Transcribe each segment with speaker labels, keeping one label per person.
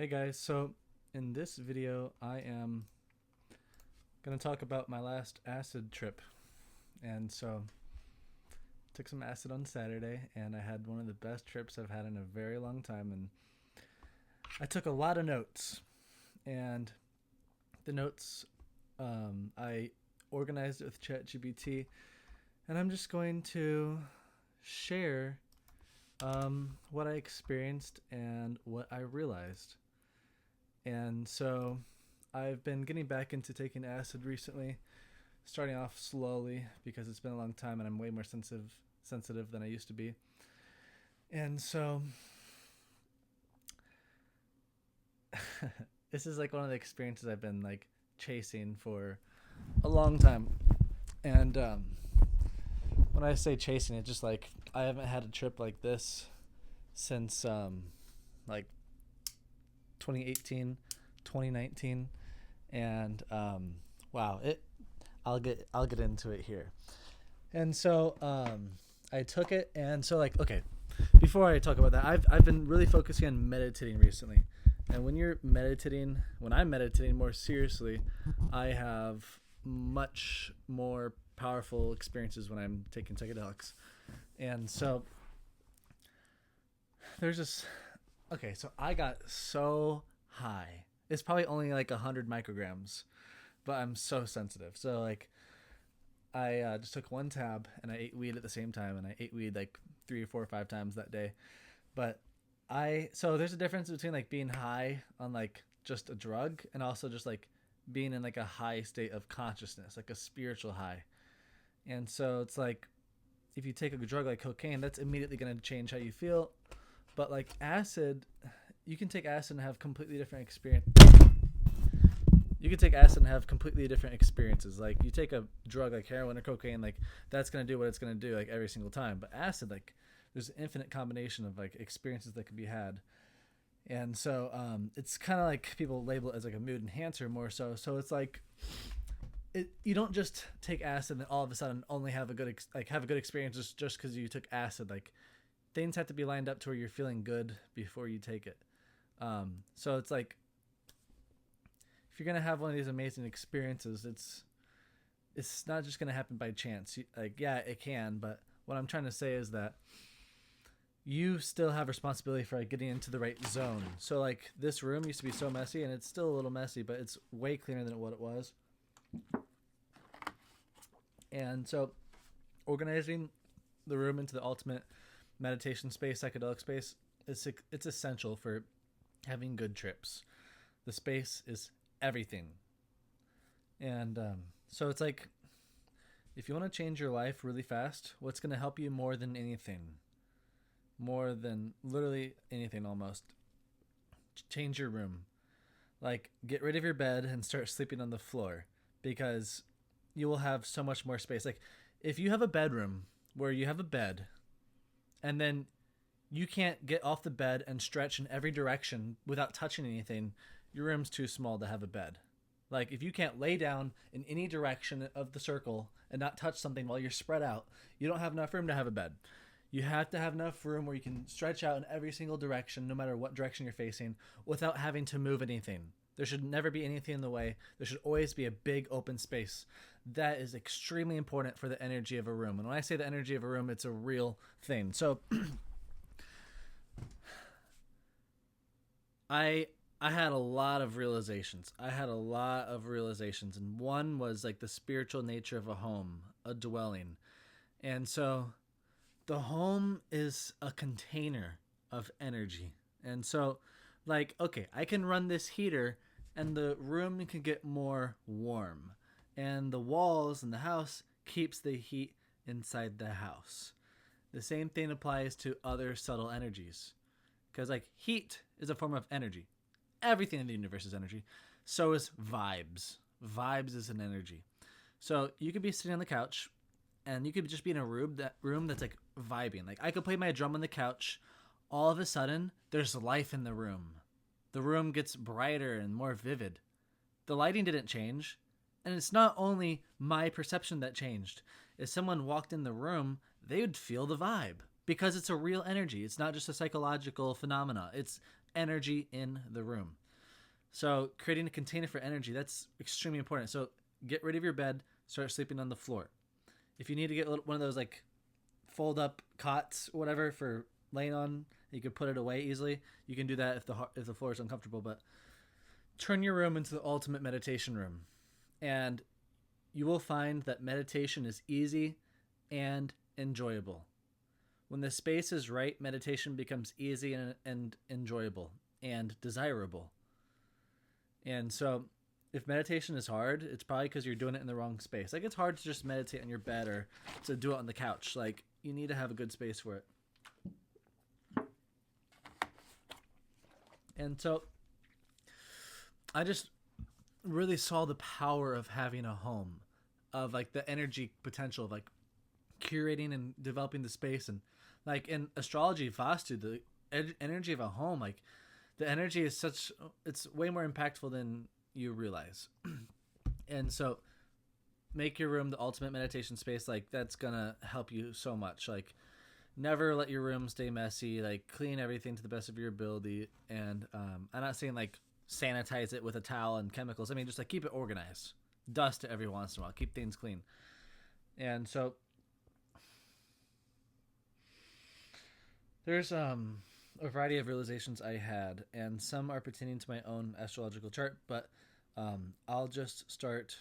Speaker 1: Hey guys, so in this video I am going to talk about my last acid trip. And so took some acid on Saturday and I had one of the best trips I've had in a very long time, and I took a lot of notes. And the notes I organized it with ChatGPT, and I'm just going to share what I experienced and what I realized. And so I've been getting back into taking acid recently, starting off slowly because it's been a long time and I'm way more sensitive than I used to be. And so this is like one of the experiences I've been like chasing for a long time. And when I say chasing, it's just like I haven't had a trip like this since like 2018, 2019, and wow, it. I'll get into it here. And so I took it, and so like okay, before I talk about that, I've been really focusing on meditating recently. And when I'm meditating more seriously, I have much more powerful experiences when I'm taking psychedelics. And so there's this. Okay, so I got so high. It's probably only like 100 micrograms, but I'm so sensitive. So like, I just took one tab and I ate weed at the same time, and I ate weed like 3 or 4 or 5 times that day. But so there's a difference between like being high on like just a drug and also just like being in like a high state of consciousness, like a spiritual high. And so it's like if you take a drug like cocaine, that's immediately going to change how you feel. But like acid, you can take acid and have completely different experience. You can take acid and have completely different experiences. Like you take a drug like heroin or cocaine, like that's gonna do what it's gonna do like every single time. But acid, like there's an infinite combination of like experiences that could be had. And so it's kind of like people label it as like a mood enhancer more so. So it's like you don't just take acid and all of a sudden only have a good experience just because you took acid. Like things have to be lined up to where you're feeling good before you take it. So it's like if you're gonna have one of these amazing experiences, it's not just gonna happen by chance. Like yeah, it can, but what I'm trying to say is that you still have responsibility for like getting into the right zone. So like this room used to be so messy, and it's still a little messy, but it's way cleaner than what it was. And so organizing the room into the ultimate meditation space, psychedelic space, it's essential for having good trips. The space is everything. And so it's like if you want to change your life really fast, what's going to help you more than anything, more than literally anything almost, change your room. Like get rid of your bed and start sleeping on the floor, because you will have so much more space. Like if you have a bedroom where you have a bed and then you can't get off the bed and stretch in every direction without touching anything, your room's too small to have a bed. Like if you can't lay down in any direction of the circle and not touch something while you're spread out, you don't have enough room to have a bed. You have to have enough room where you can stretch out in every single direction, no matter what direction you're facing, without having to move anything. There should never be anything in the way. There should always be a big open space. That is extremely important for the energy of a room. And when I say the energy of a room, it's a real thing. So I had a lot of realizations. And one was like the spiritual nature of a home, a dwelling. And so the home is a container of energy. And so like, okay, I can run this heater and the room can get more warm. And the walls in the house keeps the heat inside the house. The same thing applies to other subtle energies. Because like heat is a form of energy. Everything in the universe is energy. So is vibes. Vibes is an energy. So you could be sitting on the couch and you could just be in a room that's like vibing. Like I could play my drum on the couch. All of a sudden, there's life in the room. The room gets brighter and more vivid. The lighting didn't change. And it's not only my perception that changed. If someone walked in the room, they would feel the vibe. Because it's a real energy. It's not just a psychological phenomena. It's energy in the room. So creating a container for energy, that's extremely important. So get rid of your bed, start sleeping on the floor. If you need to get one of those like fold up cots or whatever for laying on, you could put it away easily. You can do that if the floor is uncomfortable, but turn your room into the ultimate meditation room. And you will find that meditation is easy and enjoyable. When the space is right, meditation becomes easy and enjoyable and desirable. And so if meditation is hard, it's probably because you're doing it in the wrong space. Like, it's hard to just meditate on your bed or to do it on the couch. Like, you need to have a good space for it. And so I just really saw the power of having a home, of like the energy potential of like curating and developing the space. And like in astrology, Vastu, the energy of a home, like the energy is it's way more impactful than you realize. And so make your room the ultimate meditation space. Like, that's gonna help you so much. Like, never let your room stay messy. Like, clean everything to the best of your ability. And I'm not saying like sanitize it with a towel and chemicals. I mean, just like keep it organized. Dust it every once in a while. Keep things clean. And so there's a variety of realizations I had, and some are pertaining to my own astrological chart, but I'll just start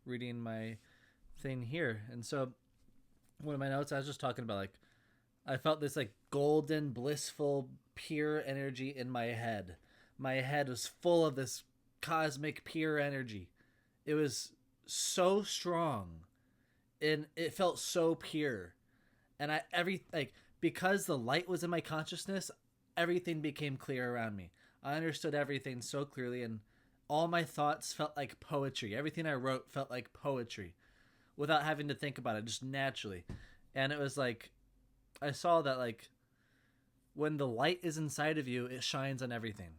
Speaker 1: reading my thing here. And so one of my notes, I was just talking about, like, I felt this like golden, blissful, pure energy in my head. My head was full of this cosmic, pure energy. It was so strong, and it felt so pure. And because the light was in my consciousness, everything became clear around me. I understood everything so clearly, and all my thoughts felt like poetry. Everything I wrote felt like poetry without having to think about it, just naturally. And it was like, I saw that, like, when the light is inside of you, it shines on everything.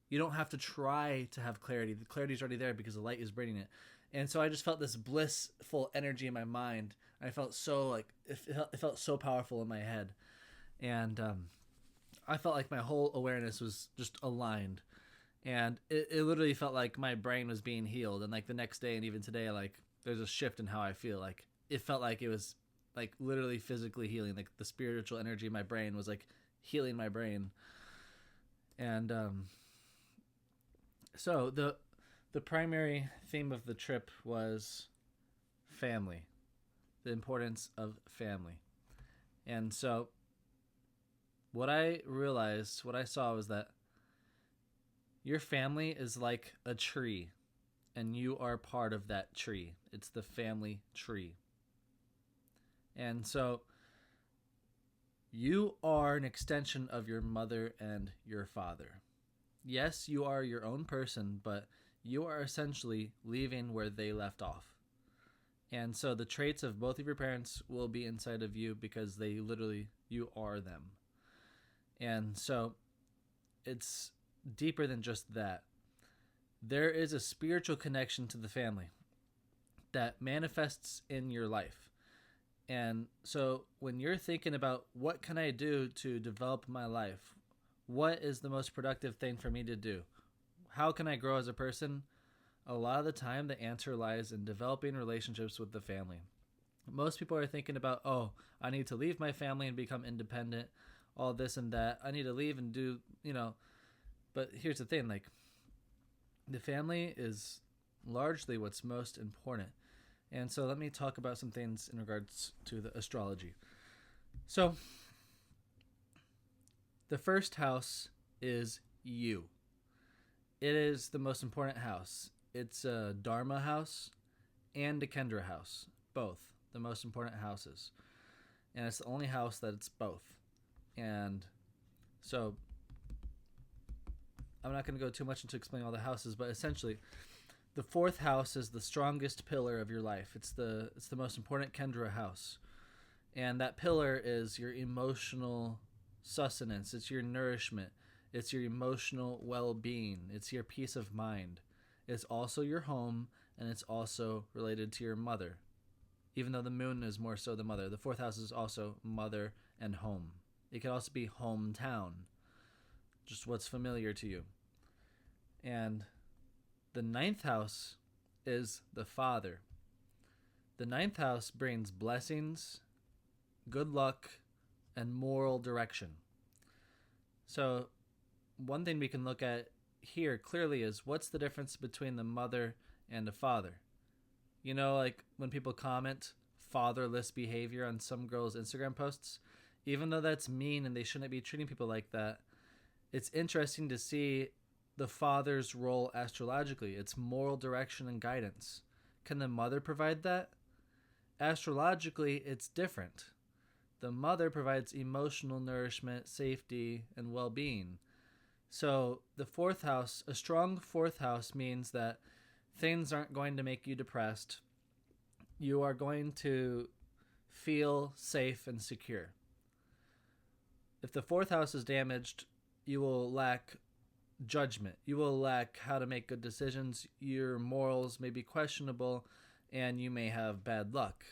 Speaker 1: You don't have to try to have clarity. The clarity is already there because the light is bringing it. And so I just felt this blissful energy in my mind. I felt so like, it felt so powerful in my head. And I felt like my whole awareness was just aligned. And it literally felt like my brain was being healed. And like the next day and even today, like, there's a shift in how I feel. Like, it felt like it was like literally physically healing. Like, the spiritual energy in my brain was like healing my brain. And so the primary theme of the trip was family, the importance of family. And so what I saw was that your family is like a tree, and you are part of that tree. It's the family tree. And so you are an extension of your mother and your father. Yes, you are your own person, but you are essentially leaving where they left off. And so the traits of both of your parents will be inside of you because you are them. And so it's deeper than just that. There is a spiritual connection to the family that manifests in your life. And so when you're thinking about what can I do to develop my life, what is the most productive thing for me to do? How can I grow as a person? A lot of the time, the answer lies in developing relationships with the family. Most people are thinking about, oh, I need to leave my family and become independent, all this and that. I need to leave and do, but here's the thing, like, the family is largely what's most important. And so let me talk about some things in regards to the astrology. So the first house is you. It is the most important house. It's a Dharma house and a Kendra house, both the most important houses. And it's the only house that it's both. And so I'm not going to go too much into explaining all the houses, but essentially the fourth house is the strongest pillar of your life. It's the most important Kendra house. And that pillar is your emotional sustenance. It's your nourishment. It's your emotional well-being. It's your peace of mind. It's also your home, and it's also related to your mother. Even though the moon is more so the mother, the fourth house is also mother and home. It can also be hometown. just what's familiar to you. And the ninth house is the father. The ninth house brings blessings, good luck, and moral direction. So, one thing we can look at here clearly is what's the difference between the mother and the father? You know, like when people comment fatherless behavior on some girls' Instagram posts, even though that's mean and they shouldn't be treating people like that, it's interesting to see the father's role astrologically. It's moral direction and guidance. Can the mother provide that? Astrologically, it's different. The mother provides emotional nourishment, safety, and well-being. So the fourth house, a strong fourth house means that things aren't going to make you depressed. You are going to feel safe and secure. If the fourth house is damaged, you will lack judgment. You will lack how to make good decisions. Your morals may be questionable, and you may have bad luck.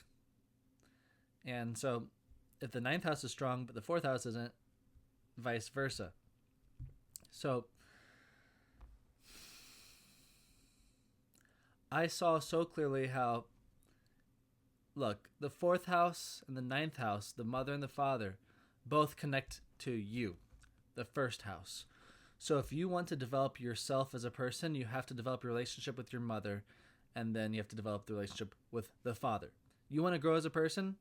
Speaker 1: And so, if the ninth house is strong, but the fourth house isn't, vice versa. So, I saw so clearly how, look, the fourth house and the ninth house, the mother and the father, both connect to you, the first house. So if you want to develop yourself as a person, you have to develop a relationship with your mother, and then you have to develop the relationship with the father. You want to grow as a person?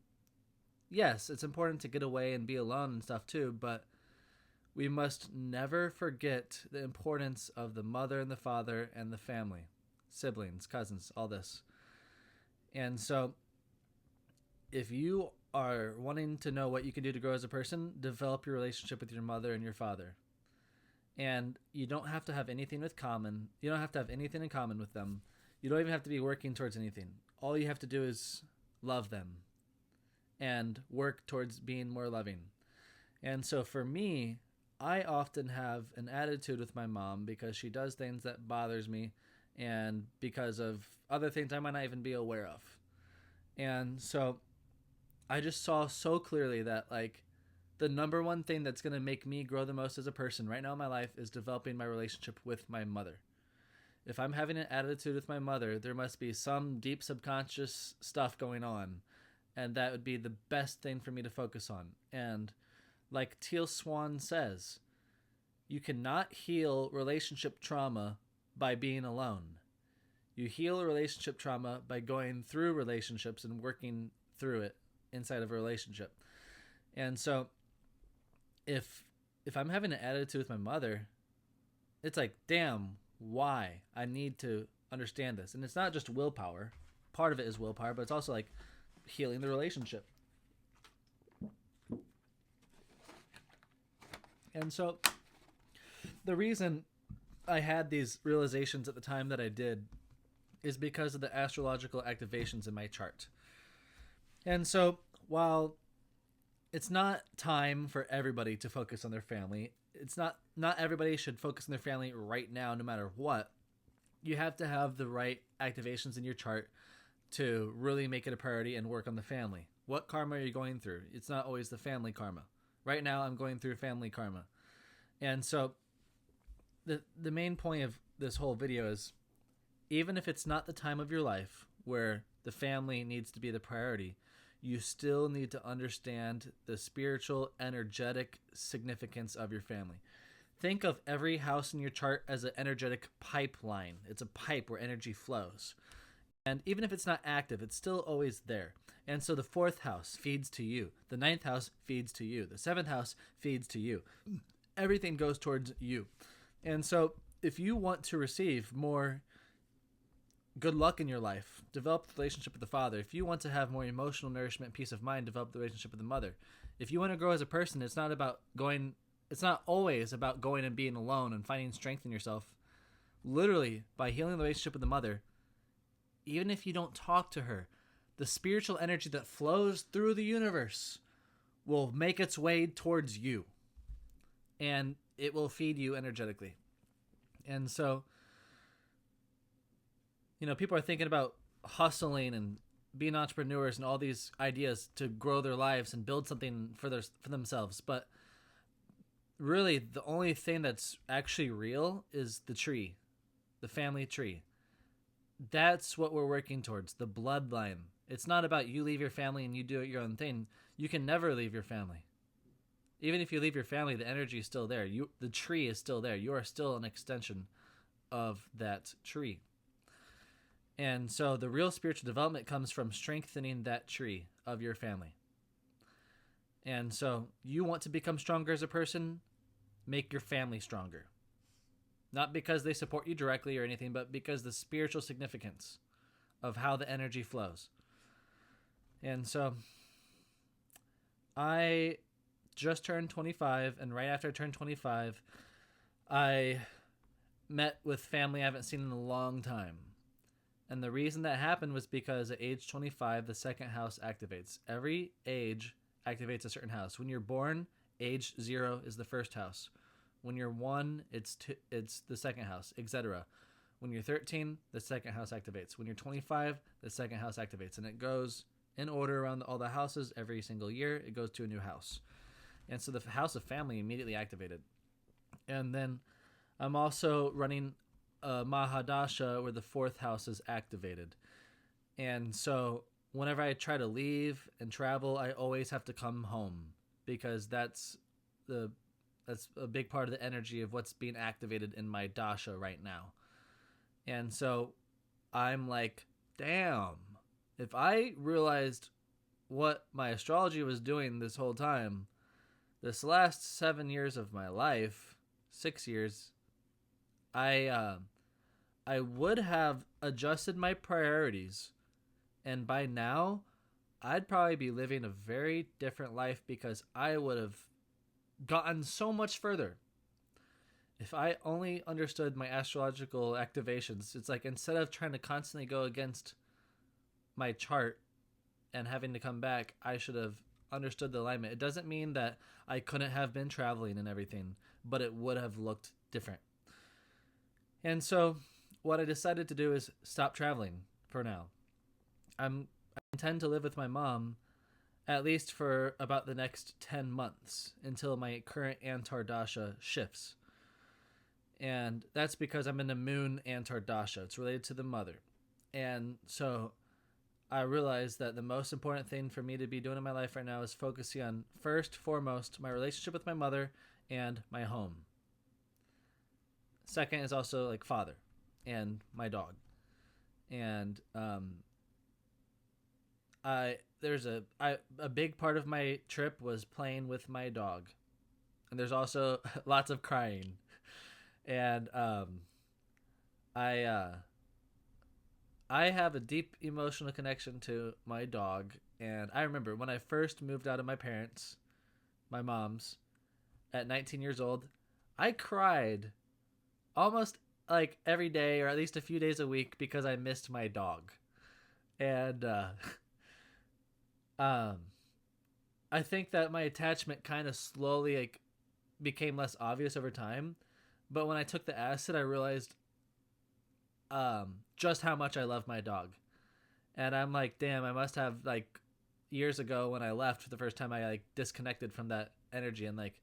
Speaker 1: Yes, it's important to get away and be alone and stuff too, but we must never forget the importance of the mother and the father and the family, siblings, cousins, all this. And so if you are wanting to know what you can do to grow as a person, develop your relationship with your mother and your father. And you don't have to have anything in common. You don't have to have anything in common with them. You don't even have to be working towards anything. All you have to do is love them and work towards being more loving. And so for me, I often have an attitude with my mom because she does things that bothers me and because of other things I might not even be aware of. And so I just saw so clearly that, like, the number one thing that's going to make me grow the most as a person right now in my life is developing my relationship with my mother. If I'm having an attitude with my mother, there must be some deep subconscious stuff going on, and that would be the best thing for me to focus on. And like Teal Swan says, you cannot heal relationship trauma by being alone. You heal a relationship trauma by going through relationships and working through it inside of a relationship. And so if I'm having an attitude with my mother, it's like, damn, why? I need to understand this. And it's not just willpower. Part of it is willpower, but it's also like healing the relationship. And so the reason I had these realizations at the time that I did is because of the astrological activations in my chart. And so while it's not time for everybody to focus on their family, it's not everybody should focus on their family right now no matter what. You have to have the right activations in your chart to really make it a priority and work on the family. What karma are you going through? It's not always the family karma. Right now I'm going through family karma. And so the main point of this whole video is, even if it's not the time of your life where the family needs to be the priority, you still need to understand the spiritual, energetic significance of your family. Think of every house in your chart as an energetic pipeline. It's a pipe where energy flows. And even if it's not active, it's still always there. And so the fourth house feeds to you. The ninth house feeds to you. The seventh house feeds to you. Everything goes towards you. And so if you want to receive more good luck in your life, develop the relationship with the father. If you want to have more emotional nourishment and peace of mind, develop the relationship with the mother. If you want to grow as a person, it's not always about going and being alone and finding strength in yourself. Literally, by healing the relationship with the mother, even if you don't talk to her, the spiritual energy that flows through the universe will make its way towards you. And it will feed you energetically. And so, people are thinking about hustling and being entrepreneurs and all these ideas to grow their lives and build something for themselves. But really the only thing that's actually real is the tree, the family tree. That's what we're working towards, the bloodline. It's not about you leave your family and you do your own thing. You can never leave your family. Even if you leave your family, the energy is still there. The tree is still there. You are still an extension of that tree. And so the real spiritual development comes from strengthening that tree of your family. And so you want to become stronger as a person, make your family stronger. Not because they support you directly or anything, but because the spiritual significance of how the energy flows. And so I just turned 25, and right after I turned 25, I met with family I haven't seen in a long time. And the reason that happened was because at age 25, the second house activates. Every age activates a certain house. When you're born, age 0 is the first house. When you're 1, it's the second house, etc. When you're 13, the second house activates. When you're 25, the second house activates. And it goes in order around all the houses every single year. It goes to a new house. And so the house of family immediately activated. And then I'm also running a Mahadasha where the fourth house is activated. And so whenever I try to leave and travel, I always have to come home because that's a big part of the energy of what's being activated in my dasha right now. And so I'm like, damn, if I realized what my astrology was doing this whole time, this last 7 years of my life, 6 years, I would have adjusted my priorities, and by now I'd probably be living a very different life because I would have gotten so much further. If I only understood my astrological activations, it's like instead of trying to constantly go against my chart and having to come back, I should have understood the alignment. It doesn't mean that I couldn't have been traveling and everything, but it would have looked different. And so what I decided to do is stop traveling for now. I intend to live with my mom at least for about the next 10 months until my current Antardasha shifts. And that's because I'm in the moon Antardasha. It's related to the mother. And so I realized that the most important thing for me to be doing in my life right now is focusing on, first, foremost, my relationship with my mother and my home. Second is also like father and my dog. And a big part of my trip was playing with my dog, and there's also lots of crying. And I have a deep emotional connection to my dog, and I remember when I first moved out of my mom's, at 19 years old, I cried almost like every day or at least a few days a week because I missed my dog. And I think that my attachment kind of slowly like became less obvious over time, but when I took the acid, I realized just how much I love my dog. And I'm like, damn, I must have like years ago when I left for the first time, I like disconnected from that energy. And like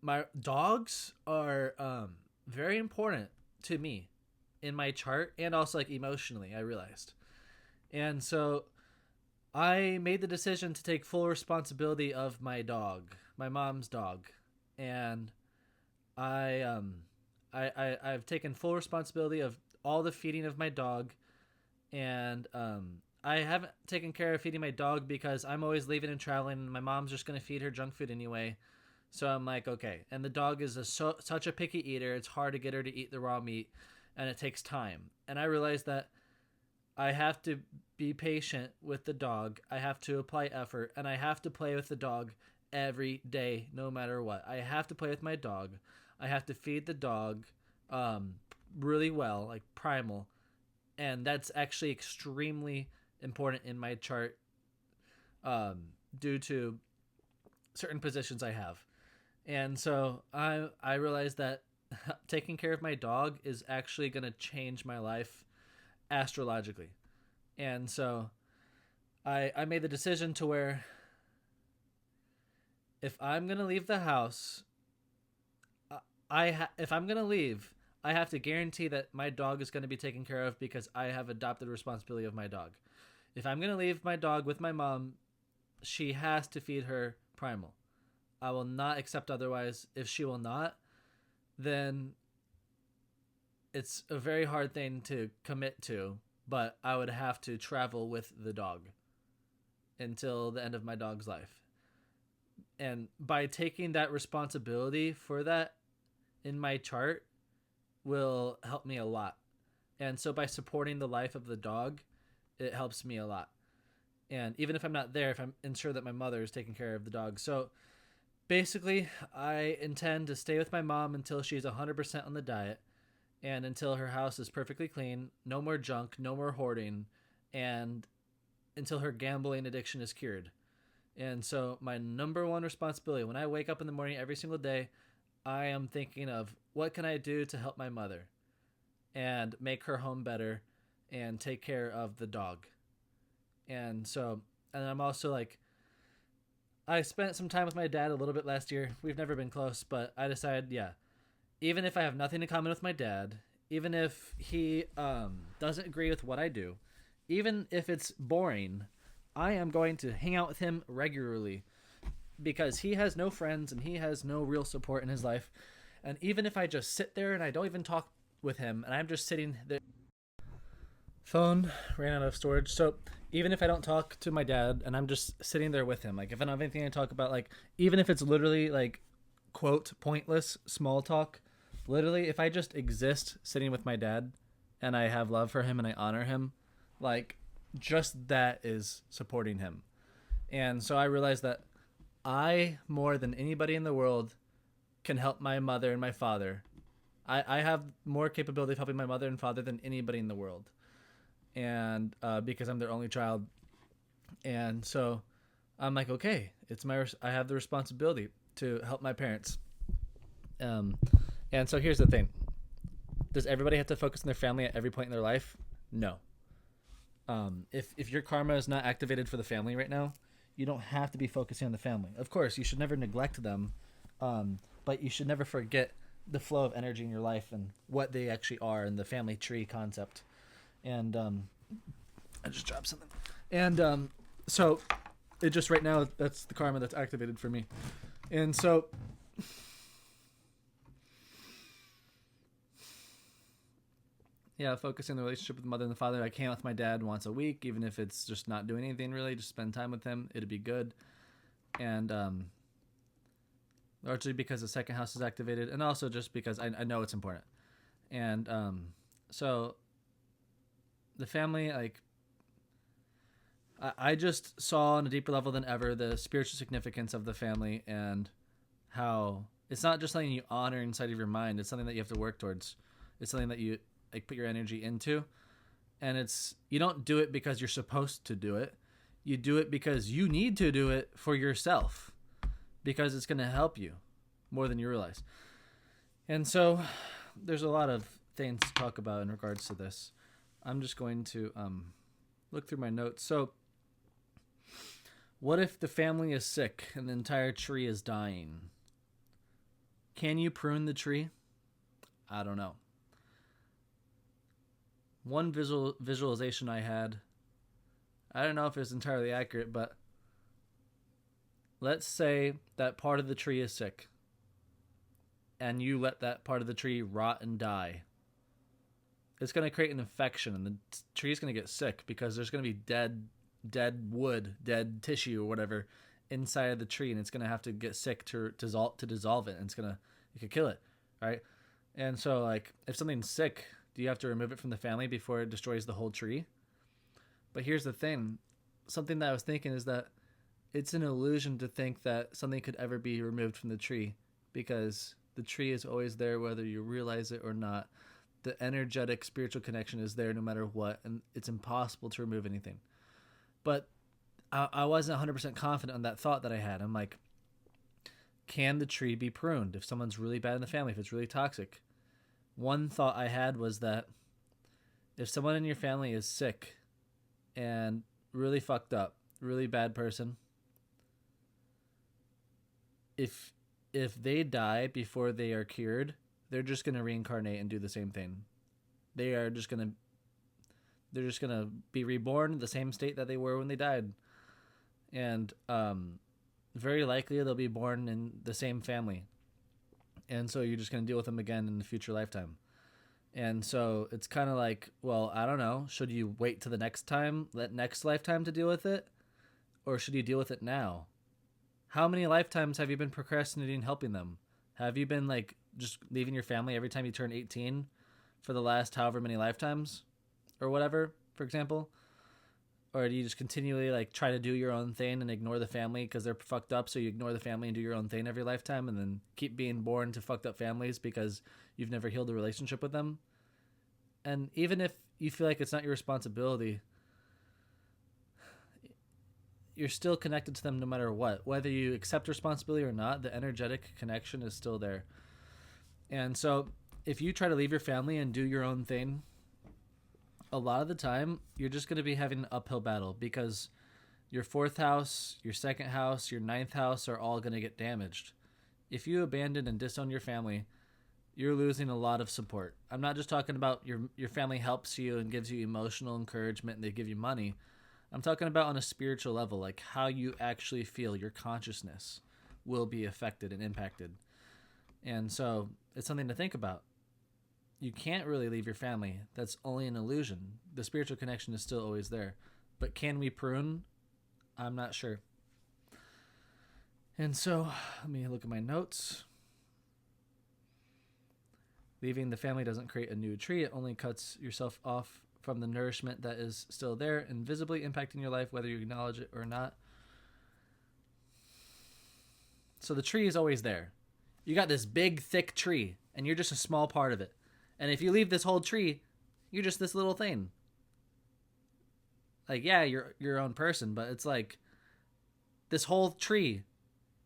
Speaker 1: my dogs are very important to me in my chart and also like emotionally, I realized. And so I made the decision to take full responsibility of my dog, my mom's dog. And I've taken full responsibility of all the feeding of my dog, and I haven't taken care of feeding my dog because I'm always leaving and traveling, and my mom's just going to feed her junk food anyway. So I'm like, okay. And the dog is such a picky eater, it's hard to get her to eat the raw meat, and it takes time. And I realized that I have to be patient with the dog. I have to apply effort, and I have to play with the dog every day, no matter what. I have to play with my dog. I have to feed the dog really well, like primal. And that's actually extremely important in my chart due to certain positions I have. And so I realized that taking care of my dog is actually going to change my life astrologically. And so I made the decision to where if I'm going to leave the house, if I'm gonna leave, I have to guarantee that my dog is gonna be taken care of because I have adopted responsibility of my dog. If I'm gonna leave my dog with my mom, she has to feed her primal. I will not accept otherwise. If she will not, then it's a very hard thing to commit to, but I would have to travel with the dog until the end of my dog's life. And by taking that responsibility for that in my chart will help me a lot. And so by supporting the life of the dog, it helps me a lot. And even if I'm not there, if I'm ensure that my mother is taking care of the dog. So basically, I intend to stay with my mom until she's 100% on the diet and until her house is perfectly clean, no more junk, no more hoarding, and until her gambling addiction is cured. And so my number one responsibility when I wake up in the morning every single day, I am thinking of what can I do to help my mother and make her home better and take care of the dog. And so, and I'm also like, I spent some time with my dad a little bit last year. We've never been close, but I decided, yeah, even if I have nothing in common with my dad, even if he doesn't agree with what I do, even if it's boring, I am going to hang out with him regularly because he has no friends and he has no real support in his life. And even if I just sit there and I don't even talk with him and I'm just sitting there, phone ran out of storage. So even if I don't talk to my dad and I'm just sitting there with him, like if I don't have anything to talk about, like even if it's literally like quote pointless small talk, literally if I just exist sitting with my dad and I have love for him and I honor him, like just that is supporting him. And so I realized that I, more than anybody in the world, can help my mother and my father. I have more capability of helping my mother and father than anybody in the world. And because I'm their only child. And so I'm like, okay, I have the responsibility to help my parents. And so here's the thing. Does everybody have to focus on their family at every point in their life? No. If your karma is not activated for the family right now, you don't have to be focusing on the family. Of course, you should never neglect them, but you should never forget the flow of energy in your life and what they actually are in the family tree concept. And I just dropped something. And so it just right now, that's the karma that's activated for me. And so yeah, focusing on the relationship with the mother and the father. I can with my dad once a week, even if it's just not doing anything really, just spend time with him. It'd be good. And largely because the second house is activated, and also just because I know it's important. And so the family, like, I just saw on a deeper level than ever the spiritual significance of the family and how it's not just something you honor inside of your mind. It's something that you have to work towards. It's something that you like put your energy into, and you don't do it because you're supposed to do it. You do it because you need to do it for yourself, because it's going to help you more than you realize. And so there's a lot of things to talk about in regards to this. I'm just going to look through my notes. So what if the family is sick and the entire tree is dying? Can you prune the tree? I don't know. One visualization I had, I don't know if it's entirely accurate, but let's say that part of the tree is sick and you let that part of the tree rot and die. It's going to create an infection and the tree is going to get sick because there's going to be dead wood, dead tissue or whatever inside of the tree, and it's going to have to get sick to dissolve it, and it could kill it, right? And so like if something's sick, do you have to remove it from the family before it destroys the whole tree? But here's the thing. Something that I was thinking is that it's an illusion to think that something could ever be removed from the tree, because the tree is always there whether you realize it or not. The energetic spiritual connection is there no matter what, and it's impossible to remove anything. But I wasn't 100% confident on that thought that I had. I'm like, can the tree be pruned if someone's really bad in the family, if it's really toxic? One thought I had was that if someone in your family is sick and really fucked up, really bad person, if if they die before they are cured, they're just going to reincarnate and do the same thing. They are just going to they're just going to be reborn in the same state that they were when they died. And very likely they'll be born in the same family. And so you're just going to deal with them again in the future lifetime. And so it's kind of like, well, I don't know. Should you wait to the next lifetime to deal with it? Or should you deal with it now? How many lifetimes have you been procrastinating helping them? Have you been like just leaving your family every time you turn 18 for the last however many lifetimes or whatever, for example? Or do you just continually like try to do your own thing and ignore the family because they're fucked up, so you ignore the family and do your own thing every lifetime and then keep being born to fucked up families because you've never healed a relationship with them? And even if you feel like it's not your responsibility, you're still connected to them no matter what. Whether you accept responsibility or not, the energetic connection is still there. And so if you try to leave your family and do your own thing, a lot of the time you're just going to be having an uphill battle because your 4th house, your 2nd house, your 9th house are all going to get damaged. If you abandon and disown your family, you're losing a lot of support. I'm not just talking about your family helps you and gives you emotional encouragement and they give you money. I'm talking about on a spiritual level, like how you actually feel, your consciousness will be affected and impacted. And so it's something to think about. You can't really leave your family. That's only an illusion. The spiritual connection is still always there. But can we prune? I'm not sure. And so let me look at my notes. Leaving the family doesn't create a new tree. It only cuts yourself off from the nourishment that is still there and visibly impacting your life, whether you acknowledge it or not. So the tree is always there. You got this big, thick tree, and you're just a small part of it. And if you leave this whole tree, you're just this little thing. Like, yeah, you're your own person, but it's like this whole tree,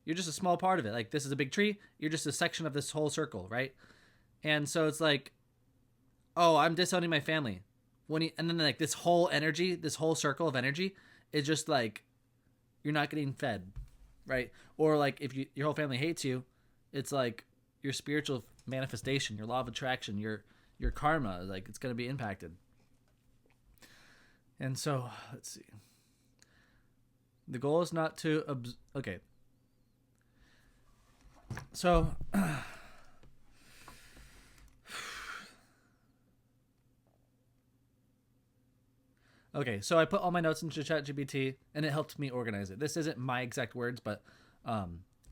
Speaker 1: you're just a small part of it. Like, this is a big tree, you're just a section of this whole circle, right? And so it's like, oh, I'm disowning my family. And then like this whole energy, this whole circle of energy is just like, you're not getting fed, right? Or like if your whole family hates you, it's like your spiritual manifestation, your law of attraction, your karma, like it's going to be impacted. And so let's see. The goal is not to okay. So okay, so I put all my notes into ChatGPT, and it helped me organize it. This isn't my exact words, but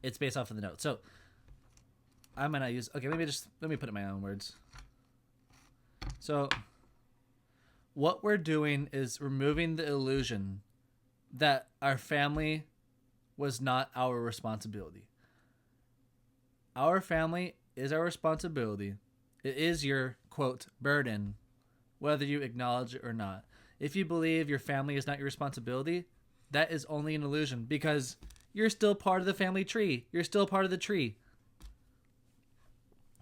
Speaker 1: it's based off of the notes. So I'm gonna use. Okay, let me put it in my own words. So what we're doing is removing the illusion that our family was not our responsibility. Our family is our responsibility. It is your, quote, burden, whether you acknowledge it or not. If you believe your family is not your responsibility, that is only an illusion because you're still part of the family tree. You're still part of the tree.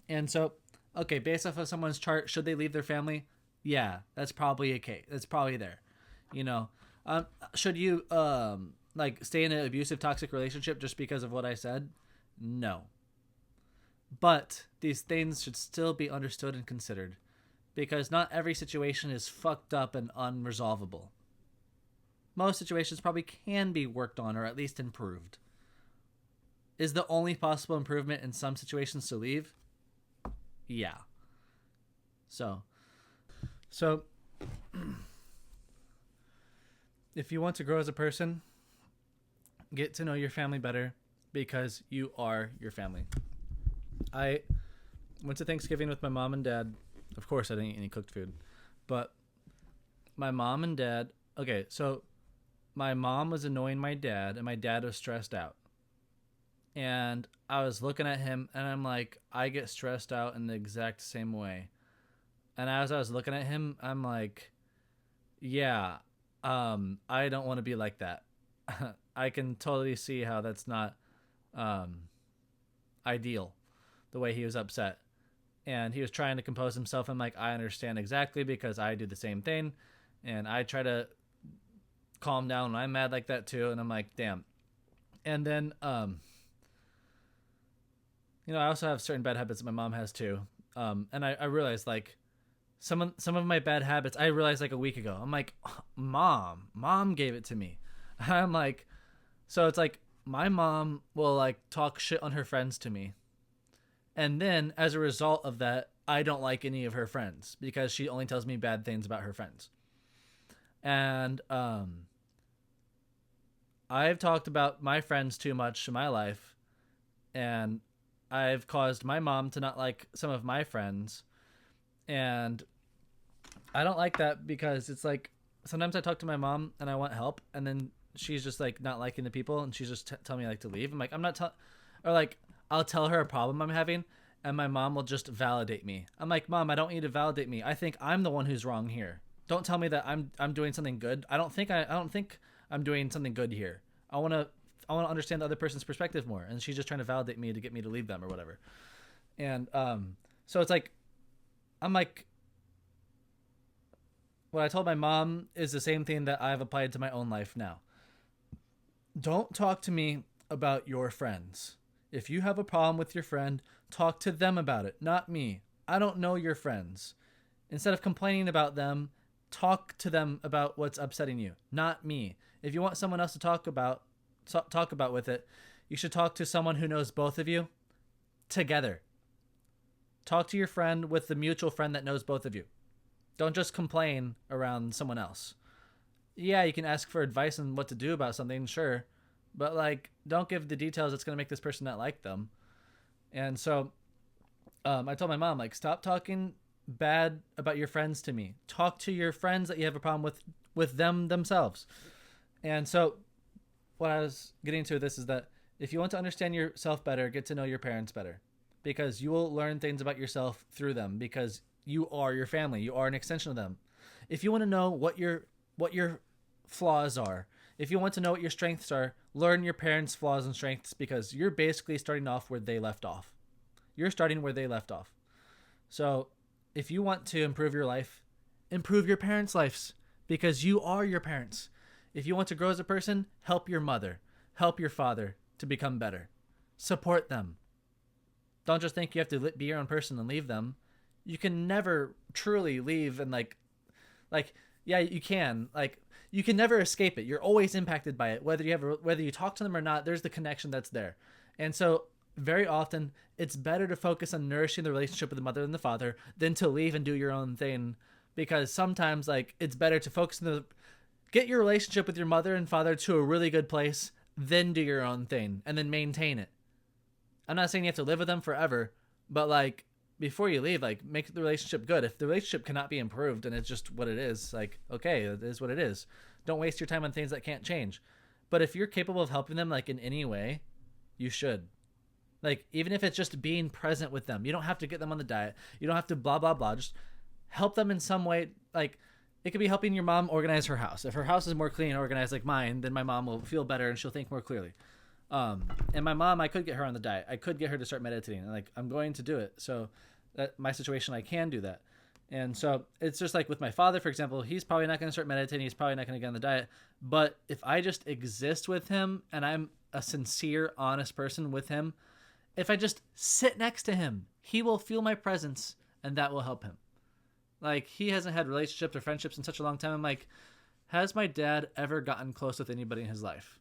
Speaker 1: And so, okay, based off of someone's chart, should they leave their family? Yeah, that's probably okay. That's probably there. You know, should you like stay in an abusive, toxic relationship just because of what I said? No. But these things should still be understood and considered because not every situation is fucked up and unresolvable. Most situations probably can be worked on or at least improved. Is the only possible improvement in some situations to leave? Yeah. So if you want to grow as a person, get to know your family better because you are your family. I went to Thanksgiving with my mom and dad. Of course, I didn't eat any cooked food. But my mom and dad... Okay, so my mom was annoying my dad, and my dad was stressed out. And I was looking at him, and I'm like, I get stressed out in the exact same way. And as I was looking at him, I'm like, yeah, I don't want to be like that. I can totally see how that's not ideal, the way he was upset. And he was trying to compose himself. I'm like, I understand exactly because I do the same thing. And I try to calm down when I'm mad like that too. And I'm like, damn. And then I also have certain bad habits that my mom has too. And I realized like some of my bad habits I realized like a week ago. I'm like, mom gave it to me. I'm like, so it's like my mom will like talk shit on her friends to me. And then as a result of that, I don't like any of her friends because she only tells me bad things about her friends. And I've talked about my friends too much in my life, and I've caused my mom to not like some of my friends. And I don't like that because it's like sometimes I talk to my mom and I want help, and then she's just like not liking the people, and she's just telling me like to leave. I'm like, I'm not telling, or like I'll tell her a problem I'm having, and my mom will just validate me. I'm like, Mom, I don't need to validate me. I think I'm the one who's wrong here. Don't tell me that I'm doing something good. I don't think I'm doing something good here. I want to understand the other person's perspective more, and she's just trying to validate me to get me to leave them or whatever. And so it's like I'm like, what I told my mom is the same thing that I've applied to my own life now. Don't talk to me about your friends. If you have a problem with your friend, talk to them about it, not me. I don't know your friends. Instead of complaining about them, talk to them about what's upsetting you, not me. If you want someone else to talk about with it, you should talk to someone who knows both of you together. Talk to your friend with the mutual friend that knows both of you. Don't just complain around someone else. Yeah, you can ask for advice on what to do about something, sure, but like don't give the details that's going to make this person not like them. And so I told my mom, like, stop talking bad about your friends to me. Talk to your friends that you have a problem with them themselves. And so what I was getting to this is that if you want to understand yourself better, get to know your parents better, because you will learn things about yourself through them, because you are your family. You are an extension of them. If you want to know what your flaws are, if you want to know what your strengths are, learn your parents' flaws and strengths, because you're basically starting off where they left off. You're starting where they left off. So if you want to improve your life, improve your parents' lives, because you are your parents. If you want to grow as a person, help your mother, help your father to become better. Support them. Don't just think you have to be your own person and leave them. You can never truly leave and like, yeah, you can. Like, you can never escape it. You're always impacted by it. Whether you talk to them or not, there's the connection that's there. And so very often it's better to focus on nourishing the relationship with the mother and the father than to leave and do your own thing. Because sometimes like it's better to focus on get your relationship with your mother and father to a really good place, then do your own thing and then maintain it. I'm not saying you have to live with them forever, but like before you leave, like make the relationship good. If the relationship cannot be improved and it's just what it is, like, okay, it is what it is. Don't waste your time on things that can't change. But if you're capable of helping them like in any way, you should. Like, even if it's just being present with them, you don't have to get them on the diet. You don't have to blah, blah, blah. Just help them in some way. Like, it could be helping your mom organize her house. If her house is more clean and organized like mine, then my mom will feel better and she'll think more clearly. And my mom, I could get her on the diet. I could get her to start meditating. And like, I'm going to do it. So that my situation, I can do that. And so it's just like with my father, for example, he's probably not going to start meditating. He's probably not going to get on the diet. But if I just exist with him and I'm a sincere, honest person with him, if I just sit next to him, he will feel my presence and that will help him. Like, he hasn't had relationships or friendships in such a long time. I'm like, has my dad ever gotten close with anybody in his life?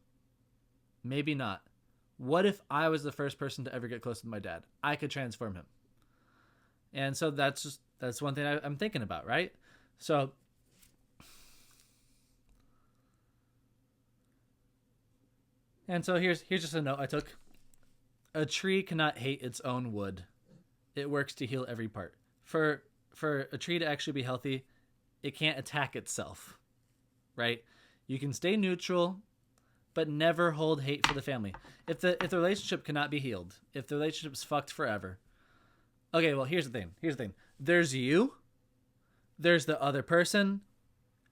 Speaker 1: Maybe not. What if I was the first person to ever get close with my dad? I could transform him. And so that's one thing I'm thinking about, right? So here's just a note I took. A tree cannot hate its own wood. It works to heal every part. For a tree to actually be healthy, it can't attack itself, right? You can stay neutral, but never hold hate for the family. If the relationship cannot be healed, if the relationship's fucked forever. Okay, well, here's the thing. There's you, there's the other person,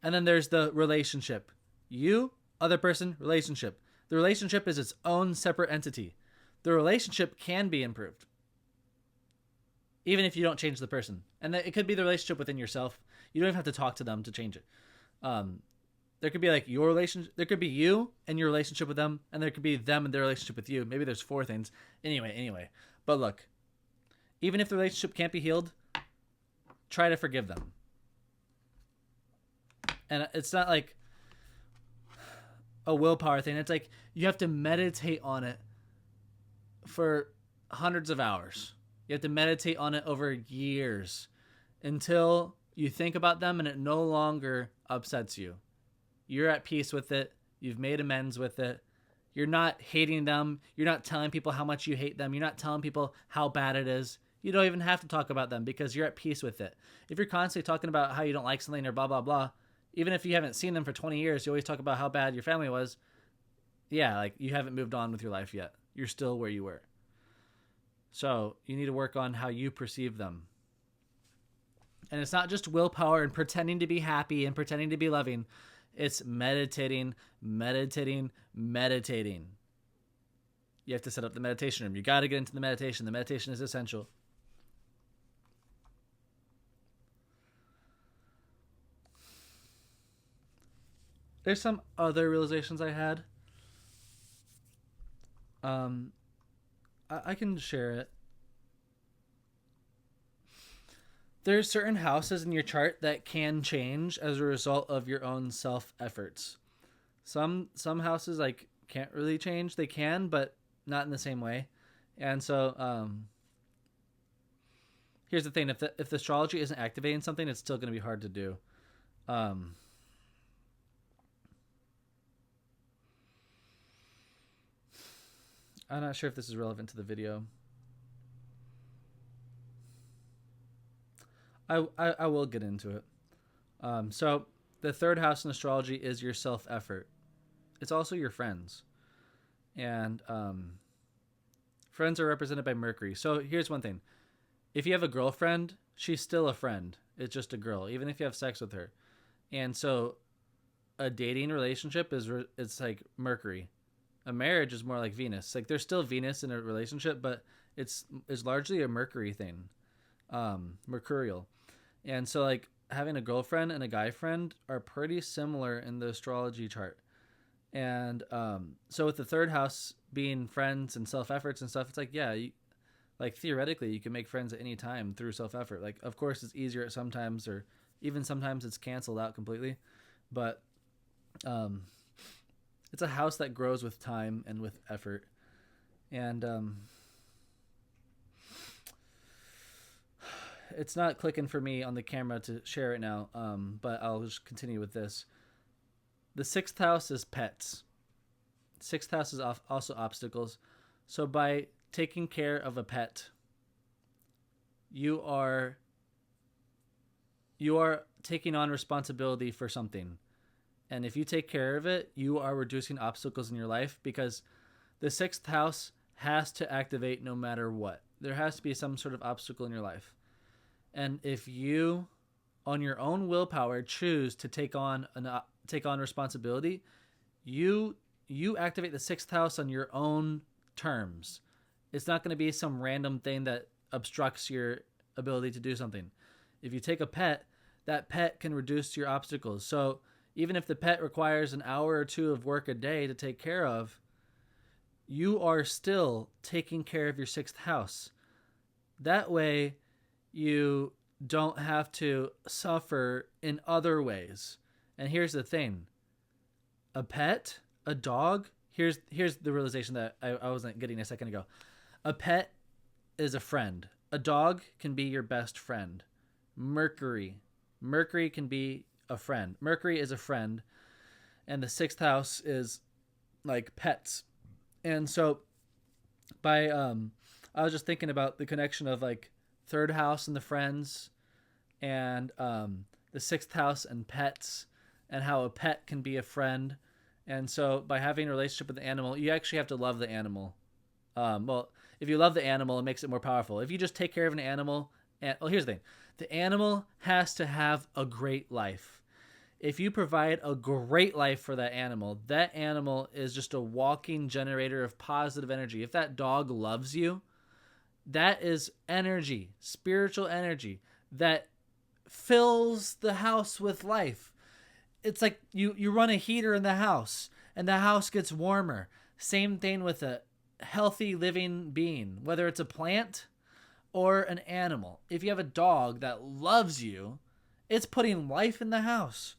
Speaker 1: and then there's the relationship. You, other person, relationship. The relationship is its own separate entity. The relationship can be improved, even if you don't change the person. And it could be the relationship within yourself. You don't even have to talk to them to change it. There could be like your relationship. There could be you and your relationship with them, and there could be them and their relationship with you. Maybe there's 4 things. Anyway. But look, even if the relationship can't be healed, try to forgive them. And it's not like a willpower thing. It's like you have to meditate on it for hundreds of hours. You have to meditate on it over years until you think about them and it no longer upsets you. You're at peace with it. You've made amends with it. You're not hating them. You're not telling people how much you hate them. You're not telling people how bad it is. You don't even have to talk about them because you're at peace with it. If you're constantly talking about how you don't like something or blah, blah, blah, even if you haven't seen them for 20 years, you always talk about how bad your family was. Yeah, like you haven't moved on with your life yet. You're still where you were. So you need to work on how you perceive them. And it's not just willpower and pretending to be happy and pretending to be loving. It's meditating. You have to set up the meditation room. You got to get into the meditation. The meditation is essential. There's some other realizations I had. I can share it. There's certain houses in your chart that can change as a result of your own self efforts. Some houses like can't really change. They can, but not in the same way. And so here's the thing: if the astrology isn't activating something, it's still going to be hard to do. I'm not sure if this is relevant to the video. I will get into it. So the third house in astrology is your self-effort. It's also your friends. And friends are represented by Mercury. So here's one thing. If you have a girlfriend, she's still a friend. It's just a girl, even if you have sex with her. And so a dating relationship it's like Mercury. A marriage is more like Venus. Like there's still Venus in a relationship, but it's largely a Mercury thing. Mercurial. And so like having a girlfriend and a guy friend are pretty similar in the astrology chart. And so with the third house being friends and self-efforts and stuff, it's like, yeah, like theoretically you can make friends at any time through self-effort. Like, of course it's easier at sometimes, or even sometimes it's canceled out completely. But it's a house that grows with time and with effort. And it's not clicking for me on the camera to share it now, but I'll just continue with this. The sixth house is pets. Sixth house is also obstacles. So by taking care of a pet, you are taking on responsibility for something. And if you take care of it, you are reducing obstacles in your life, because the sixth house has to activate no matter what. There has to be some sort of obstacle in your life. And if you, on your own willpower, choose to take on responsibility, you activate the sixth house on your own terms. It's not going to be some random thing that obstructs your ability to do something. If you take a pet, that pet can reduce your obstacles. So even if the pet requires an hour or two of work a day to take care of, you are still taking care of your sixth house. That way, you don't have to suffer in other ways. And here's the thing. A pet, a dog, here's the realization that I wasn't getting a second ago. A pet is a friend. A dog can be your best friend. Mercury can be a friend. Mercury is a friend. And the sixth house is like pets. And so I was just thinking about the connection of like third house and the friends, and the sixth house and pets, and how a pet can be a friend. And so by having a relationship with the animal, you actually have to love the animal. Well, if you love the animal, it makes it more powerful. If you just take care of an animal, here's the thing. The animal has to have a great life. If you provide a great life for that animal is just a walking generator of positive energy. If that dog loves you, that is energy, spiritual energy that fills the house with life. It's like you run a heater in the house and the house gets warmer. Same thing with a healthy living being, whether it's a plant or an animal. If you have a dog that loves you, it's putting life in the house.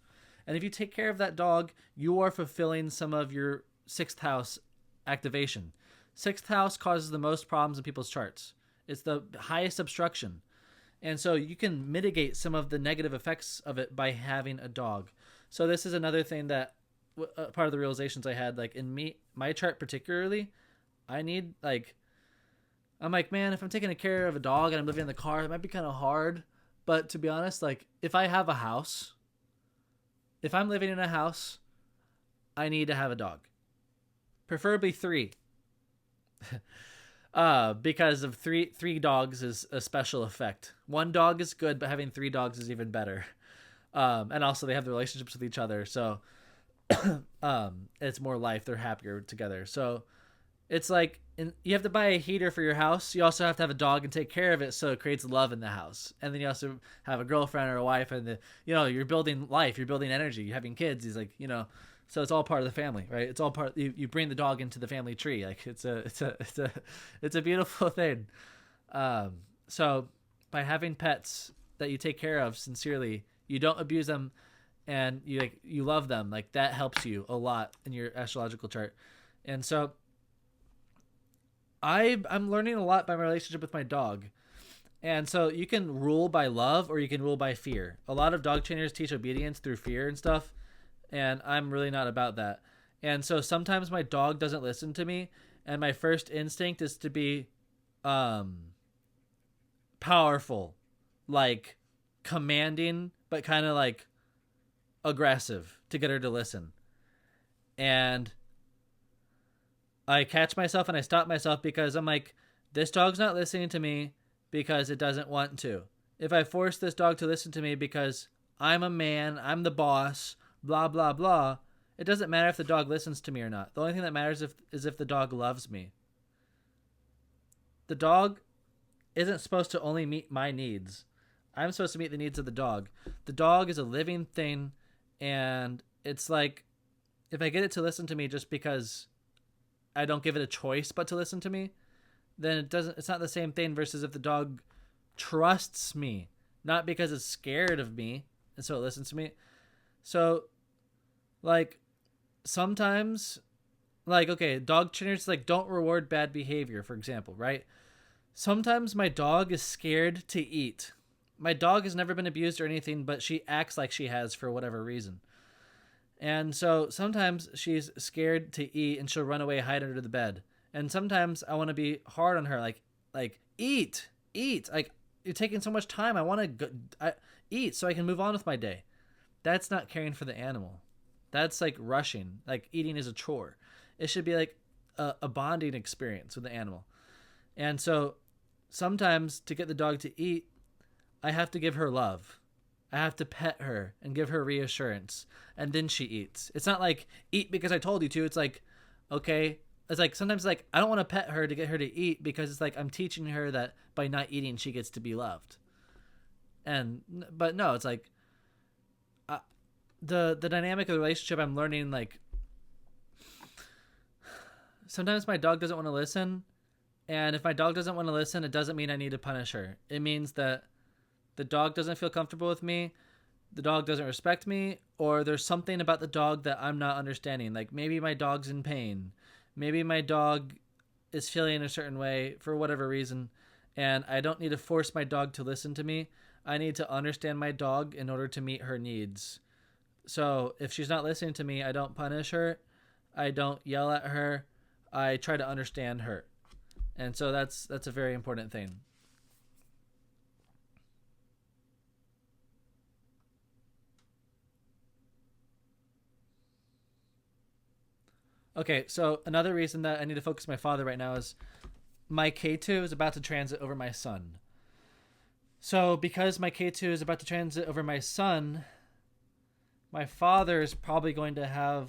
Speaker 1: And if you take care of that dog, you are fulfilling some of your sixth house activation. Sixth house causes the most problems in people's charts. It's the highest obstruction. And so you can mitigate some of the negative effects of it by having a dog. So this is another thing that part of the realizations I had, like in my chart particularly, I need I'm like, man, if I'm taking care of a dog and I'm living in the car, it might be kind of hard. But to be honest, like if I have a house, if I'm living in a house, I need to have a dog. Preferably 3. Because of three dogs is a special effect. 1 dog is good, but having 3 dogs is even better. And also they have the relationships with each other. So it's more life. They're happier together. So it's like you have to buy a heater for your house. You also have to have a dog and take care of it, so it creates love in the house. And then you also have a girlfriend or a wife, and you're building life. You're building energy. You're having kids. He's like, so it's all part of the family, right? It's all part. You bring the dog into the family tree. Like it's a beautiful thing. So by having pets that you take care of sincerely, you don't abuse them, and you love them. Like that helps you a lot in your astrological chart. And so I'm learning a lot by my relationship with my dog. And so you can rule by love or you can rule by fear. A lot of dog trainers teach obedience through fear and stuff, and I'm really not about that. And so sometimes my dog doesn't listen to me, and my first instinct is to be powerful, like commanding, but kind of like aggressive to get her to listen. And I catch myself and I stop myself because I'm like, this dog's not listening to me because it doesn't want to. If I force this dog to listen to me because I'm a man, I'm the boss, blah, blah, blah, it doesn't matter if the dog listens to me or not. The only thing that matters is if the dog loves me. The dog isn't supposed to only meet my needs. I'm supposed to meet the needs of the dog. The dog is a living thing, and it's like, if I get it to listen to me just because I don't give it a choice but to listen to me, then it's not the same thing versus if the dog trusts me, not because it's scared of me, and so it listens to me. So, like, sometimes, like, okay, dog trainers, like, don't reward bad behavior, for example, right? Sometimes my dog is scared to eat. My dog has never been abused or anything, but she acts like she has for whatever reason. And so sometimes she's scared to eat and she'll run away, hide under the bed. And sometimes I want to be hard on her, like eat. Like, you're taking so much time. I want to eat so I can move on with my day. That's not caring for the animal. That's like rushing. Like, eating is a chore. It should be like a bonding experience with the animal. And so sometimes to get the dog to eat, I have to give her love. I have to pet her and give her reassurance, and then she eats. It's not like eat because I told you to. It's like, okay. It's like sometimes like I don't want to pet her to get her to eat because it's like I'm teaching her that by not eating she gets to be loved. But no, it's like the dynamic of the relationship. I'm learning, like, sometimes my dog doesn't want to listen, and if my dog doesn't want to listen, it doesn't mean I need to punish her. It means that the dog doesn't feel comfortable with me, the dog doesn't respect me, or there's something about the dog that I'm not understanding. Like, maybe my dog's in pain. Maybe my dog is feeling a certain way for whatever reason, and I don't need to force my dog to listen to me. I need to understand my dog in order to meet her needs. So if she's not listening to me, I don't punish her. I don't yell at her. I try to understand her. And so that's a very important thing. Okay, so another reason that I need to focus my father right now is my K2 is about to transit over my sun. So because my K2 is about to transit over my sun, my father is probably going to have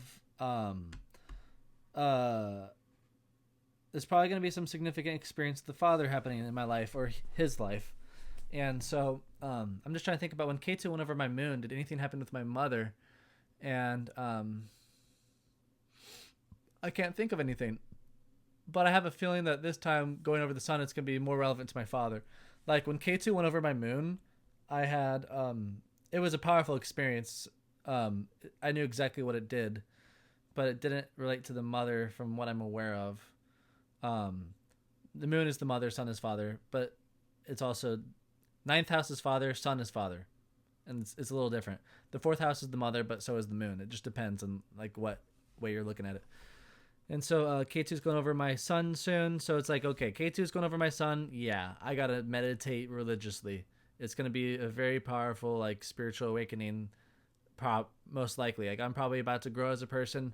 Speaker 1: there's probably going to be some significant experience with the father happening in my life or his life. And so I'm just trying to think about when K2 went over my moon, did anything happen with my mother? And I can't think of anything. but I have a feeling that this time going over the sun, it's going to be more relevant to my father. Like when K2 went over my moon, I had, it was a powerful experience. I knew exactly what it did, but it didn't relate to the mother from what I'm aware of. Um, the moon is the mother, sun is father, but it's also ninth house is father, sun is father, and it's a little different. The fourth house is the mother, but so is the moon. It just depends on like what way you're looking at it. And so K2 is going over my sun soon, so it's like, okay, K2 is going over my sun. Yeah, I gotta meditate religiously. It's gonna be a very powerful like spiritual awakening. Most likely, like I'm probably about to grow as a person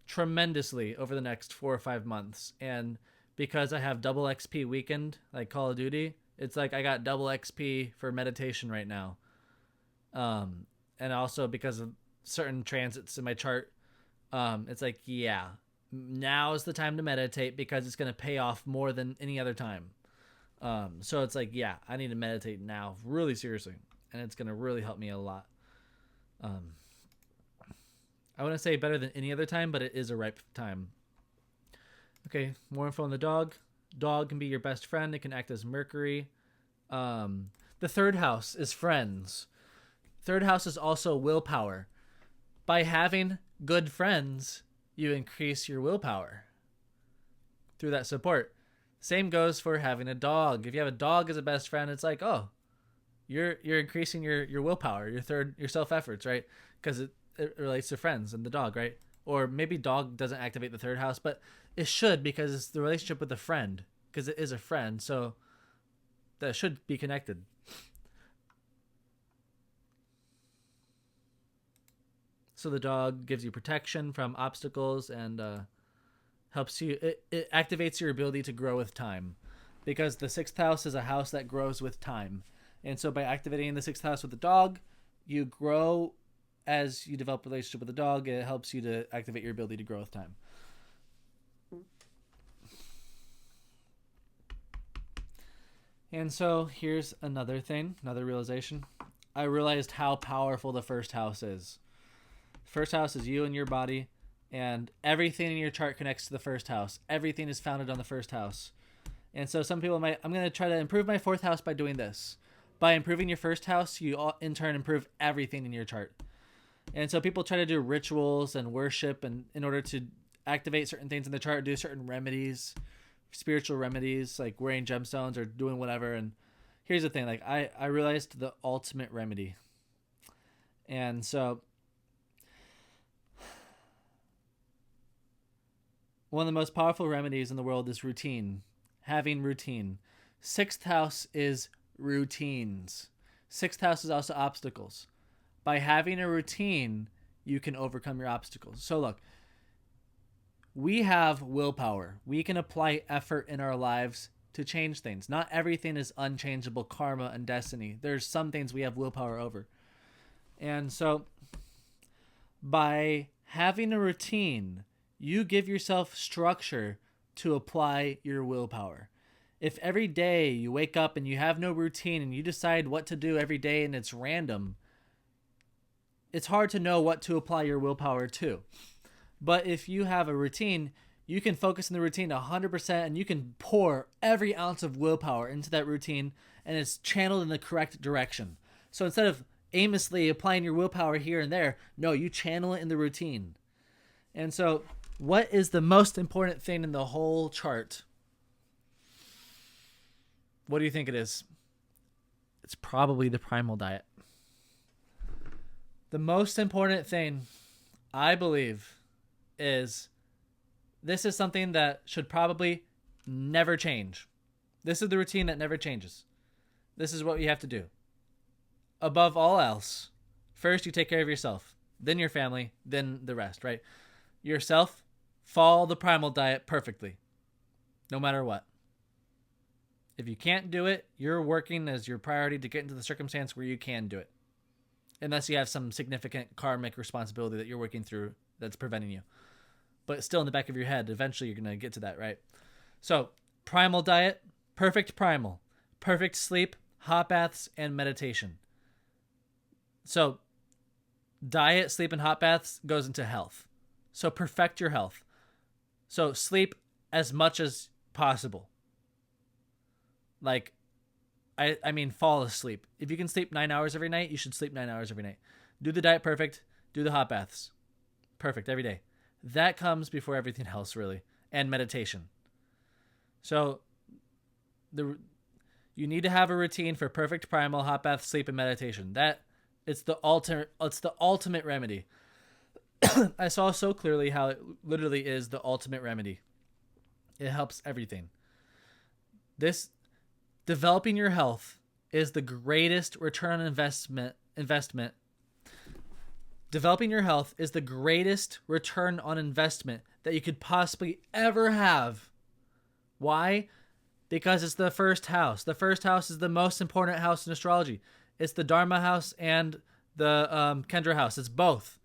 Speaker 1: tremendously over the next 4 or 5 months, and because I have double XP weekend like Call of Duty, it's like I got double XP for meditation right now. And also because of certain transits in my chart, it's like, yeah, now is the time to meditate because it's going to pay off more than any other time. So it's like, yeah, I need to meditate now really seriously, and it's going to really help me a lot. I wouldn't say better than any other time, but it is a ripe time. Okay, more info on the dog. Dog can be your best friend. It can act as Mercury. The third house is friends. Third house is also willpower. By having good friends, you increase your willpower through that support. Same goes for having a dog. If you have a dog as a best friend, it's like, oh, you're increasing your willpower, your self efforts, right? Because it relates to friends and the dog, right? Or maybe dog doesn't activate the third house, but it should because it's the relationship with a friend, because it is a friend, so that should be connected. So the dog gives you protection from obstacles and helps you. It activates your ability to grow with time, because the sixth house is a house that grows with time, and so by activating the sixth house with the dog, you grow as you develop a relationship with the dog. It helps you to activate your ability to grow with time. And so here's another thing, another realization. I realized how powerful the first house is. First house is you and your body, and everything in your chart connects to the first house. Everything is founded on the first house. And so some people might, I'm going to try to improve my fourth house by doing this. By improving your first house, you in turn improve everything in your chart. And so people try to do rituals and worship, and in order to activate certain things in the chart, do certain remedies, spiritual remedies, like wearing gemstones or doing whatever. And here's the thing, like I realized the ultimate remedy. And so one of the most powerful remedies in the world is routine. Having routine. Sixth house is routines. Sixth house is also obstacles. By having a routine, you can overcome your obstacles. So look, we have willpower. We can apply effort in our lives to change things. Not everything is unchangeable karma and destiny. There's some things we have willpower over. And so by having a routine, you give yourself structure to apply your willpower. If every day you wake up and you have no routine and you decide what to do every day and it's random, it's hard to know what to apply your willpower to. But if you have a routine, you can focus on the routine 100% and you can pour every ounce of willpower into that routine, and it's channeled in the correct direction. So instead of aimlessly applying your willpower here and there, no, you channel it in the routine. And so what is the most important thing in the whole chart? What do you think it is? It's probably the primal diet. The most important thing, I believe, is this is something that should probably never change. This is the routine that never changes. This is what you have to do. Above all else, first you take care of yourself, then your family, then the rest, right? Yourself, follow the primal diet perfectly, no matter what. If you can't do it, you're working as your priority to get into the circumstance where you can do it. Unless you have some significant karmic responsibility that you're working through that's preventing you. But still in the back of your head, eventually you're going to get to that, right? So, primal diet, perfect primal. Perfect sleep, hot baths, and meditation. So, diet, sleep, and hot baths goes into health. So, perfect your health. So, sleep, as much as possible. Like, I mean, fall asleep. If you can sleep 9 hours every night, you should sleep 9 hours every night. Do the diet perfect. Do the hot baths. Perfect every day. That comes before everything else, really. And meditation. So, you need to have a routine for perfect primal, hot bath, sleep, and meditation. It's the ultimate remedy. I saw so clearly how it literally is the ultimate remedy. It helps everything. Developing your health is the greatest return on investment. Developing your health is the greatest return on investment that you could possibly ever have. Why? Because it's the first house. The first house is the most important house in astrology. It's the Dharma house and the Kendra house. It's both.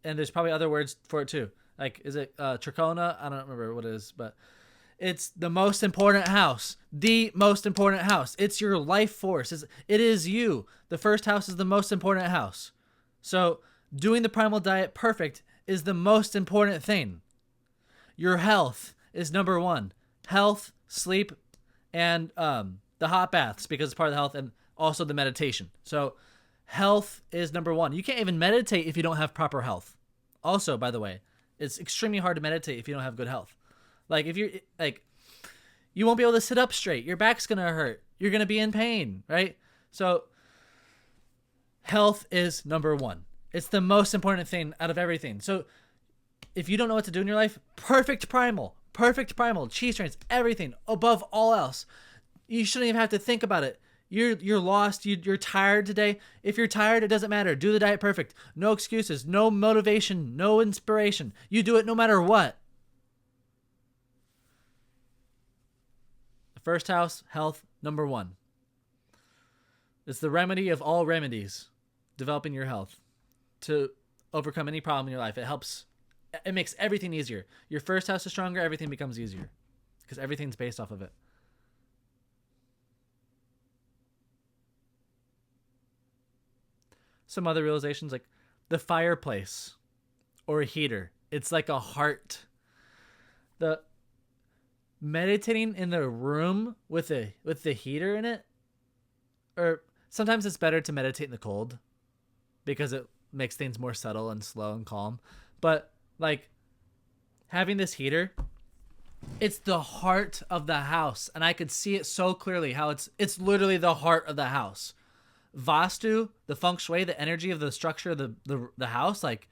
Speaker 1: And there's probably other words for it too. Like, is it Trikona? I don't remember what it is, but it's the most important house. The most important house. It's your life force. It is you. The first house is the most important house. So doing the primal diet perfect is the most important thing. Your health is number one. Health, sleep, and the hot baths, because it's part of the health, and also the meditation. So health is number one. You can't even meditate if you don't have proper health. Also, by the way, it's extremely hard to meditate if you don't have good health. Like, if you're like, you won't be able to sit up straight. Your back's going to hurt. You're going to be in pain, right? So health is number one. It's the most important thing out of everything. So if you don't know what to do in your life, perfect primal, chi strengths, everything above all else. You shouldn't even have to think about it. You're lost. You're tired today. If you're tired, it doesn't matter. Do the diet perfect. No excuses, no motivation, no inspiration. You do it no matter what. The first house, health, number one. It's the remedy of all remedies, developing your health to overcome any problem in your life. It makes everything easier. Your first house is stronger, everything becomes easier because everything's based off of it. Some other realizations, like the fireplace or a heater. It's like a heart. The meditating in the room with the heater in it, or sometimes it's better to meditate in the cold because it makes things more subtle and slow and calm. But like having this heater, it's the heart of the house, and I could see it so clearly how it's literally the heart of the house. Vastu, the feng shui, the energy of the structure of the house, like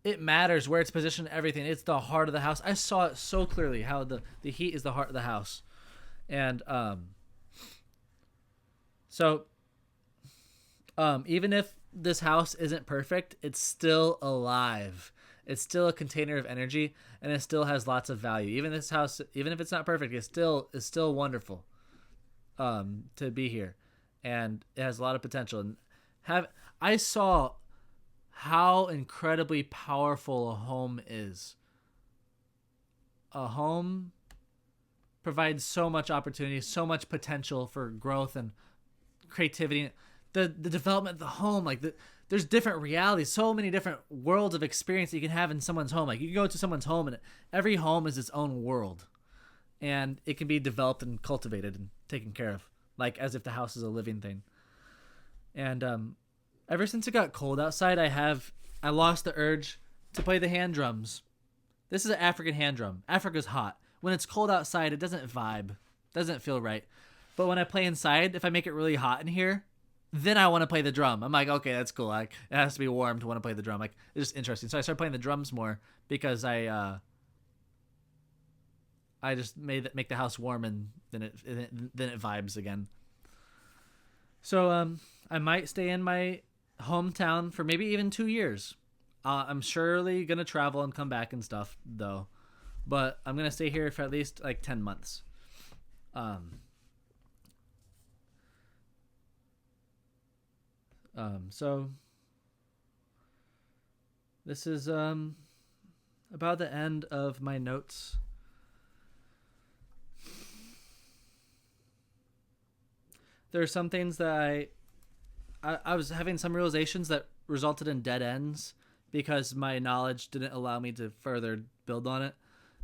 Speaker 1: it matters where it's positioned, everything. It's the heart of the house. I saw it so clearly how the heat is the heart of the house. And so even if this house isn't perfect, it's still alive. It's still a container of energy, and it still has lots of value. Even this house, even if it's not perfect, it's still wonderful to be here. And it has a lot of potential. And I saw how incredibly powerful a home is. A home provides so much opportunity, so much potential for growth and creativity. The development of the home, like there's different realities, so many different worlds of experience that you can have in someone's home. Like you can go to someone's home, and every home is its own world, and it can be developed and cultivated and taken care of, like as if the house is a living thing. And ever since it got cold outside, I lost the urge to play the hand drums. This is an African hand drum. Africa's hot. When it's cold outside, it doesn't vibe, doesn't feel right. But when I play inside, if I make it really hot in here, then I want to play the drum. I'm like, okay, that's cool. Like, it has to be warm to want to play the drum. Like, it's just interesting. So I started playing the drums more because I just make the house warm, and then it vibes again. So I might stay in my hometown for maybe even 2 years. I'm surely gonna travel and come back and stuff though, but I'm gonna stay here for at least like 10 months. So this is about the end of my notes. There are some things that I was having some realizations that resulted in dead ends because my knowledge didn't allow me to further build on it.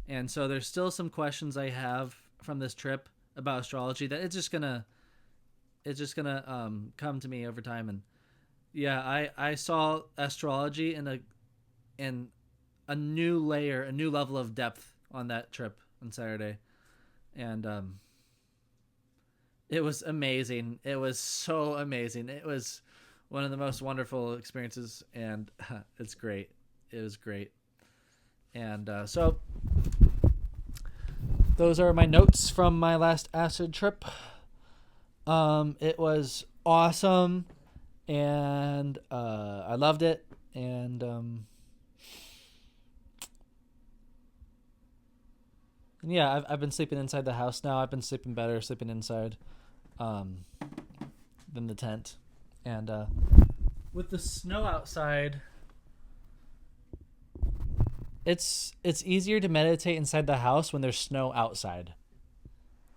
Speaker 1: And so there's still some questions I have from this trip about astrology that it's just gonna come to me over time. And yeah, I saw astrology in a new layer, a new level of depth on that trip on Saturday. And it was amazing. It was so amazing. It was one of the most wonderful experiences, and it's great. It was great. And so those are my notes from my last acid trip. It was awesome, and I loved it. And yeah, I've been sleeping inside the house now. I've been sleeping better sleeping inside than the tent. And with the snow outside, it's easier to meditate inside the house when there's snow outside.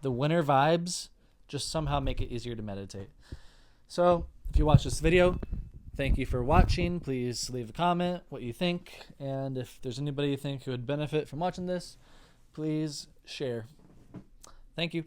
Speaker 1: The winter vibes just somehow make it easier to meditate. So if you watch this video, thank you for watching. Please leave a comment what you think. And if there's anybody you think who would benefit from watching this, please share. Thank you.